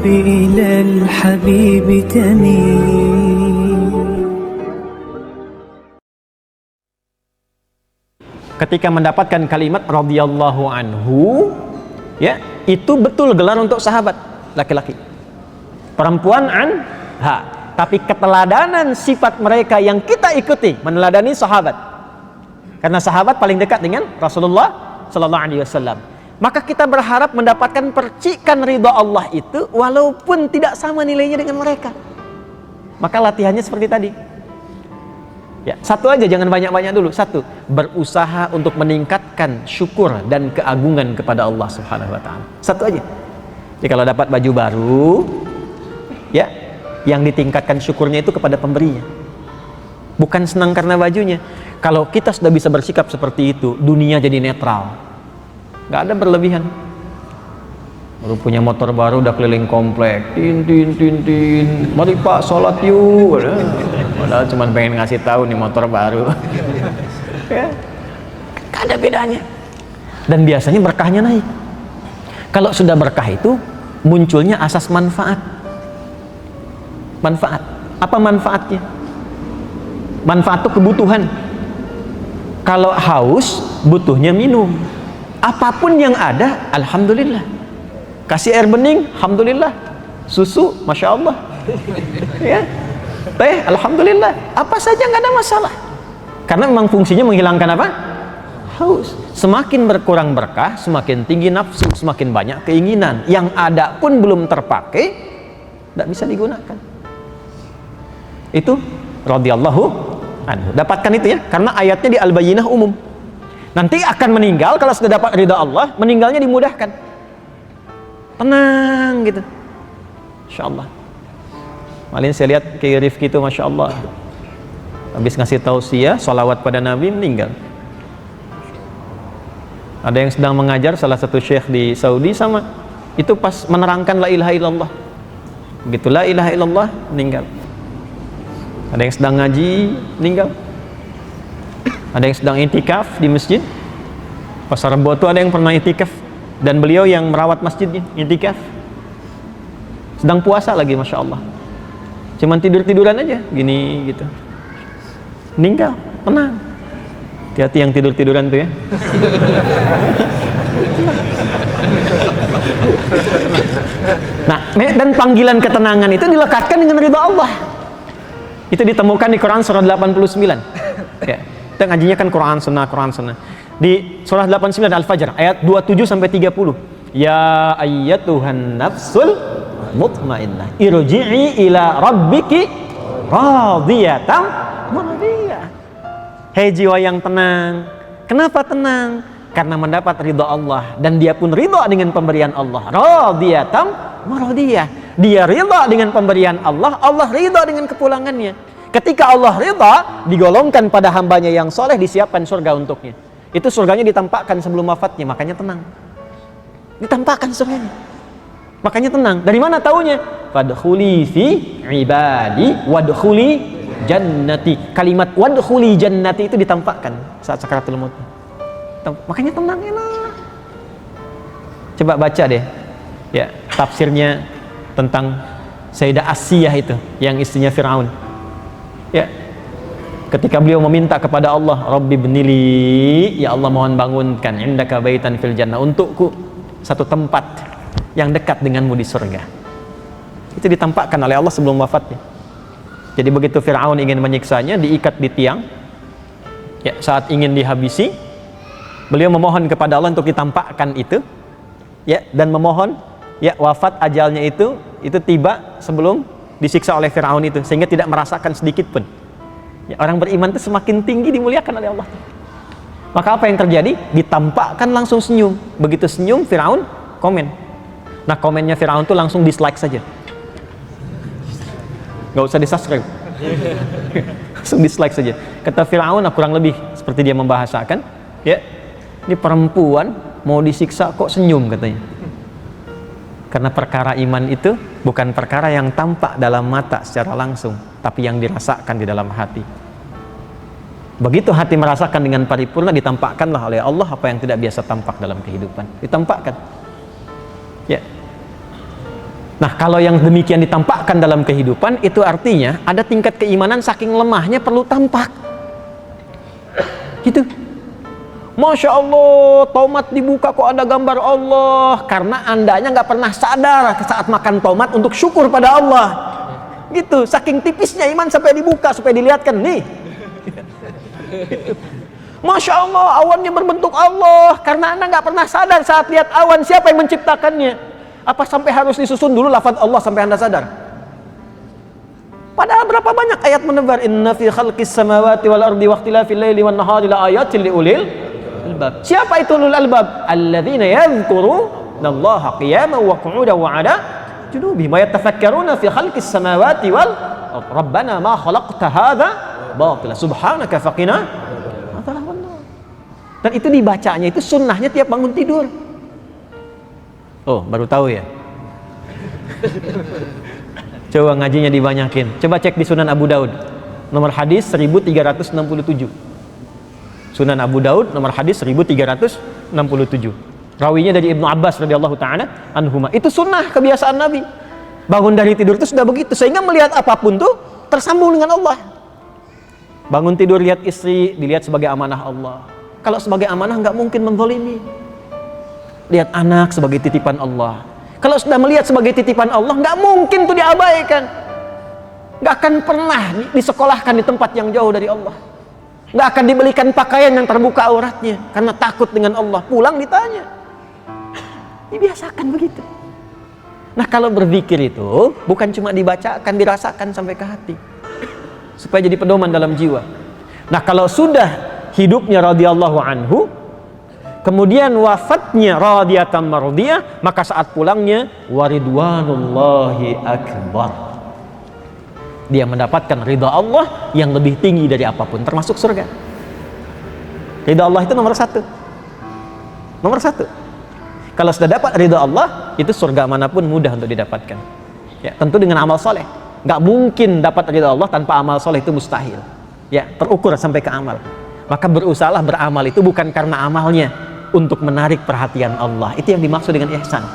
إلى الحبيب تميل. Ketika mendapatkan kalimat radhiyallahu anhu, ya, itu betul gelar untuk sahabat laki-laki. Perempuan anha, tapi keteladanan sifat mereka yang kita ikuti meneladani sahabat. Karena sahabat paling dekat dengan Rasulullah sallallahu alaihi wasallam. Maka kita berharap mendapatkan percikan ridha Allah itu walaupun tidak sama nilainya dengan mereka. Maka latihannya seperti tadi. Ya, satu aja, jangan banyak-banyak dulu. Satu, berusaha untuk meningkatkan syukur dan keagungan kepada Allah Subhanahu wa taala. Satu aja. Jadi kalau dapat baju baru, ya, yang ditingkatkan syukurnya itu kepada pemberinya. Bukan senang karena bajunya. Kalau kita sudah bisa bersikap seperti itu, dunia jadi netral. Nggak ada berlebihan. Baru punya motor baru udah keliling komplek, tin. Mari Pak sholat yuk. Padahal cuma pengen ngasih tahu nih motor baru. Ya, nggak ada bedanya. Dan biasanya berkahnya naik. Kalau sudah berkah itu munculnya asas manfaat. Manfaat. Apa manfaatnya? Manfaat itu kebutuhan. Kalau haus, butuhnya minum. Apapun yang ada, alhamdulillah. Kasih air bening, alhamdulillah. Susu, masya Allah. Ya, teh, alhamdulillah. Apa saja nggak ada masalah. Karena memang fungsinya menghilangkan apa? Haus. Semakin berkurang berkah, semakin tinggi nafsu, semakin banyak keinginan. Yang ada pun belum terpakai, tidak bisa digunakan. Itu radhiyallahu anhu. Dapatkan itu ya, karena ayatnya di Al-Bayyinah umum. Nanti akan meninggal, kalau sudah dapat ridha Allah, meninggalnya dimudahkan. Tenang gitu, Masya Allah. Malin saya lihat kayak Rifki itu, Masya Allah, habis ngasih tausiah salawat pada Nabi, meninggal. Ada yang sedang mengajar salah satu syekh di Saudi, sama itu pas menerangkan la ilaha illallah, begitu la ilaha illallah, meninggal. Ada yang sedang ngaji, meninggal. Ada yang sedang intikaf di masjid Pasar Rebo, ada yang pernah intikaf, dan beliau yang merawat masjidnya, intikaf. Sedang puasa lagi, Masya Allah. Cuman tidur-tiduran aja, gini gitu. Meninggal, tenang. Hati-hati yang tidur-tiduran tuh ya. Nah, dan panggilan ketenangan itu dilekatkan dengan ridha Allah. Itu ditemukan di Quran surah 89. Ya, kita ngajinya kan Quran Sunnah. Di surah 89 Al-Fajr ayat 27 sampai 30. Ya ayyatuhan nafsul mutmainnah, irji'i ila rabbiki radiyatan mardiyah. Hei jiwa yang tenang. Kenapa tenang? Karena mendapat ridha Allah, dan dia pun ridha dengan pemberian Allah. Radiyatan mardiyah. Dia ridha dengan pemberian Allah, Allah ridha dengan kepulangannya. Ketika Allah ridha, digolongkan pada hambanya yang soleh, disiapkan surga untuknya. Itu surganya ditampakkan sebelum wafatnya, makanya tenang. Ditampakkan surganya, makanya tenang. Dari mana taunya? Fadkhuli fi ibadi wadkhuli jannati. Kalimat wadkhuli jannati itu ditampakkan saat sakaratul maut. Makanya tenang, enak. Coba baca deh, ya, tafsirnya tentang Sayyidah Asiyah itu, yang istrinya Fir'aun. Ya, ketika beliau meminta kepada Allah, Rabbi bnili, ya Allah mohon bangunkan indaka baitan fil jannah, untukku satu tempat yang dekat denganmu di surga. Itu ditampakkan oleh Allah sebelum wafatnya. Jadi begitu Fir'aun ingin menyiksanya, diikat di tiang, ya, saat ingin dihabisi, beliau memohon kepada Allah untuk ditampakkan itu, ya, dan memohon, ya, wafat ajalnya itu tiba sebelum disiksa oleh Fir'aun itu, sehingga tidak merasakan sedikit pun. Ya, orang beriman itu semakin tinggi dimuliakan oleh Allah. Maka apa yang terjadi? Ditampakkan langsung senyum. Begitu senyum, Fir'aun komen. Nah, komennya Fir'aun itu langsung dislike saja, nggak usah di-subscribe. Langsung dislike saja. Kata Fir'aun, kurang lebih seperti dia membahasakan, ya, ini perempuan mau disiksa kok senyum, katanya. Karena perkara iman itu bukan perkara yang tampak dalam mata secara langsung, tapi yang dirasakan di dalam hati. Begitu hati merasakan dengan paripurna, ditampakkanlah oleh Allah apa yang tidak biasa tampak dalam kehidupan. Ditampakkan. Ya. Nah, kalau yang demikian ditampakkan dalam kehidupan, itu artinya ada tingkat keimanan saking lemahnya perlu tampak. Gitu. Masya Allah, tomat dibuka kok ada gambar Allah. Karena andanya nggak pernah sadar saat makan tomat untuk syukur pada Allah. Gitu, saking tipisnya iman sampai dibuka, supaya dilihatkan, nih. Masya Allah, awannya berbentuk Allah. Karena anda nggak pernah sadar saat lihat awan, siapa yang menciptakannya. Apa sampai harus disusun dulu lafaz Allah sampai anda sadar? Padahal berapa banyak ayat menebar, inna fi khalqis samawati wal ardi waqtilafil laili wan nahari la ayatin liulil albab. Siapa itu ulul albab? Alladzina yadhkurunallaha qiyaman wa qu'udan wa 'ala junubihim wa yatafakkaruna fi khalqis samawati wal ardi rabbana ma khalaqta hadza batila subhanaka faqina adzaban nar. Dan itu dibacanya itu sunnahnya tiap bangun tidur. Oh, baru tahu ya? Coba ngajinya dibanyakin. Coba cek di Sunan Abu Daud. Nomor hadis 1367. Sunan Abu Daud nomor hadis 1367. Rawinya dari Ibnu Abbas radhiyallahu taala anhuma. Itu sunnah kebiasaan Nabi. Bangun dari tidur itu sudah begitu, sehingga melihat apapun tuh tersambung dengan Allah. Bangun tidur lihat istri, dilihat sebagai amanah Allah. Kalau sebagai amanah nggak mungkin menzalimi. Lihat anak sebagai titipan Allah. Kalau sudah melihat sebagai titipan Allah, nggak mungkin tuh diabaikan. Nggak akan pernah disekolahkan di tempat yang jauh dari Allah. Nggak akan dibelikan pakaian yang terbuka auratnya karena takut dengan Allah. Pulang ditanya. Dibiasakan begitu. Nah, kalau berzikir itu bukan cuma dibacakan, dirasakan sampai ke hati, supaya jadi pedoman dalam jiwa. Nah, kalau sudah hidupnya radhiyallahu anhu, kemudian wafatnya radiyatan mardiyah, maka saat pulangnya waridwanullahi akbar. Dia mendapatkan ridha Allah yang lebih tinggi dari apapun, termasuk surga. Ridha Allah itu nomor satu. Nomor satu. Kalau sudah dapat ridha Allah, itu surga manapun mudah untuk didapatkan. Ya, tentu dengan amal soleh. Nggak mungkin dapat ridha Allah tanpa amal soleh, itu mustahil. Ya, terukur sampai ke amal. Maka berusahalah beramal itu bukan karena amalnya, untuk menarik perhatian Allah. Itu yang dimaksud dengan ihsan.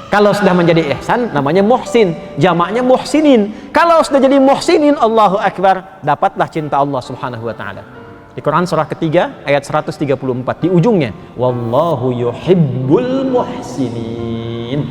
Kalau sudah menjadi ihsan, namanya muhsin, jamaknya muhsinin. Kalau sudah jadi muhsinin, Allahu Akbar, dapatlah cinta Allah subhanahu wa ta'ala. Di Quran surah ketiga ayat 134 di ujungnya, wallahu yuhibbul muhsinin.